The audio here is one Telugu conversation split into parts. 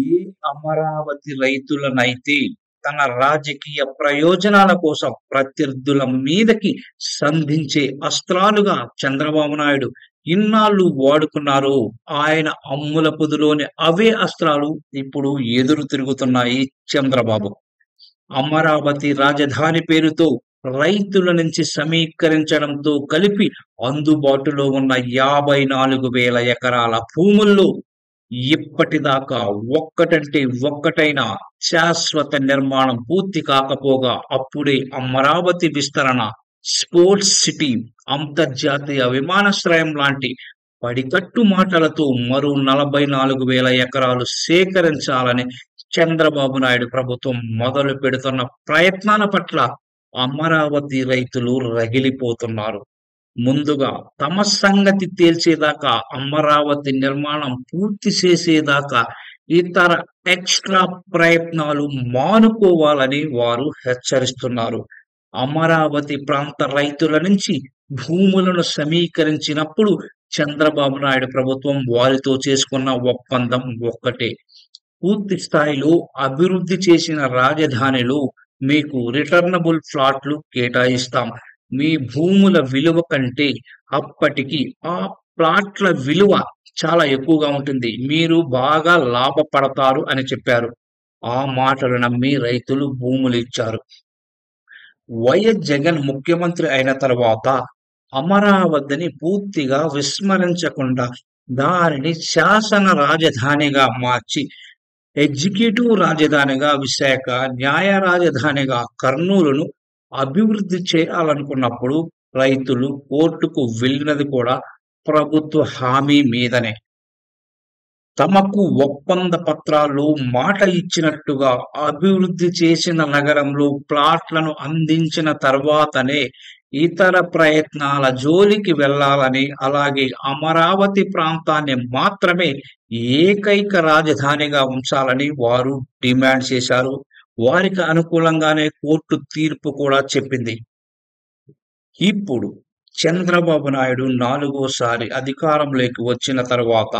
ఏ అమరావతి రైతులనైతే తన రాజకీయ ప్రయోజనాల కోసం ప్రత్యర్థుల మీదకి సంధించే అస్త్రాలుగా చంద్రబాబు నాయుడు ఇన్నాళ్ళు వాడుకున్నారో, ఆయన అమ్ముల పొదిలోని అవే అస్త్రాలు ఇప్పుడు ఎదురు తిరుగుతున్నాయి చంద్రబాబు. అమరావతి రాజధాని పేరుతో రైతుల నుంచి సమీకరించడంతో కలిపి అందుబాటులో ఉన్న 54,000 ఎకరాల భూముల్లో ఇప్పటిదాకా ఒక్కటంటే ఒక్కటైనా శాశ్వత నిర్మాణం పూర్తి కాకపోగా అప్పుడే అమరావతి విస్తరణ, స్పోర్ట్స్ సిటీ, అంతర్జాతీయ విమానాశ్రయం లాంటి పడికట్టు మాటలతో మరో 44,000 ఎకరాలు సేకరించాలని చంద్రబాబు నాయుడు ప్రభుత్వం మొదలు పెడుతున్న ప్రయత్నాల పట్ల అమరావతి రైతులు రగిలిపోతున్నారు. ముందుగా తమ సంగతి తేల్చేదాకా, అమరావతి నిర్మాణం పూర్తి చేసేదాకా ఇతర ఎక్స్ట్రా ప్రయత్నాలు మానుకోవాలని వారు హెచ్చరిస్తున్నారు. అమరావతి ప్రాంత రైతుల నుంచి భూములను సమీకరించినప్పుడు చంద్రబాబు నాయుడు ప్రభుత్వం వారితో చేసుకున్న ఒప్పందం ఒక్కటే. పూర్తి స్థాయిలో అభివృద్ధి చేసిన రాజధానిలో మీకు రిటర్నబుల్ ఫ్లాట్లు కేటాయిస్తాం. మీ భూముల విలువ కంటే అప్పటికి ఆ ప్లాట్ల విలువ చాలా ఎక్కువగా ఉంటుంది. మీరు బాగా లాభపడతారు అని చెప్పారు. ఆ మాటలు నమ్మి రైతులు భూములు ఇచ్చారు. వైఎస్ జగన్ ముఖ్యమంత్రి అయిన తర్వాత అమరావతిని పూర్తిగా విస్మరించకుండా దానిని శాసన రాజధానిగా మార్చి, ఎగ్జిక్యూటివ్ రాజధానిగా విశాఖ, న్యాయ రాజధానిగా కర్నూలును అభివృద్ధి చేయాలనుకున్నప్పుడు రైతులు కోర్టుకు వెళ్ళినది కూడా ప్రభుత్వ హామీ మీదనే. తమకు ఒప్పంద పత్రాల్లో మాట ఇచ్చినట్టుగా అభివృద్ధి చేసిన నగరంలో ప్లాట్లను అందించిన తర్వాతనే ఇతర ప్రయత్నాల జోలికి వెళ్లాలని, అలాగే అమరావతి ప్రాంతాన్ని మాత్రమే ఏకైక రాజధానిగా ఉంచాలని వారు డిమాండ్ చేశారు. వారికి అనుకూలంగానే కోర్టు తీర్పు కూడా చెప్పింది. ఇప్పుడు చంద్రబాబు నాయుడు 4వసారి అధికారంలోకి వచ్చిన తర్వాత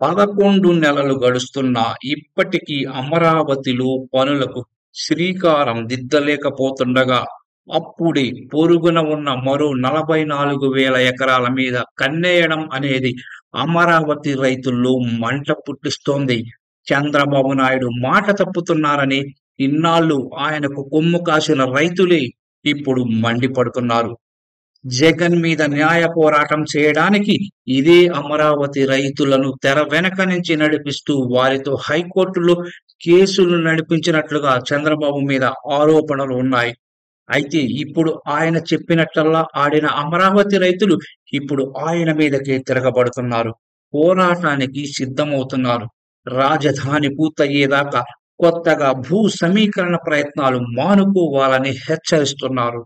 11 నెలలు గడుస్తున్నా ఇప్పటికీ అమరావతిలో పనులకు శ్రీకారం దిద్దలేకపోతుండగా, అప్పుడే పొరుగున ఉన్న మరో 44,000 ఎకరాల మీద కన్నేయడం అనేది అమరావతి రైతుల్లో మంట పుట్టిస్తోంది. చంద్రబాబు నాయుడు మాట తప్పుతున్నారని ఇన్నాళ్ళు ఆయనకు కొమ్ము కాసిన రైతులే ఇప్పుడు మండిపడుతున్నారు. జగన్ మీద న్యాయ పోరాటం చేయడానికి ఇదే అమరావతి రైతులను తెర వెనక నుంచి నడిపిస్తూ వారితో హైకోర్టులో కేసులు నడిపించినట్లుగా చంద్రబాబు మీద ఆరోపణలు ఉన్నాయి. అయితే ఇప్పుడు ఆయన చెప్పినట్లల్లా ఆడిన అమరావతి రైతులు ఇప్పుడు ఆయన మీదకే తిరగబడుతున్నారు. పోరాటానికి సిద్ధమవుతున్నారు. రాజధాని పూర్తయ్యేదాకా కొత్తగా భూ సమీకరణ ప్రయత్నాలు మానుకోవాలని హెచ్చరిస్తున్నారు.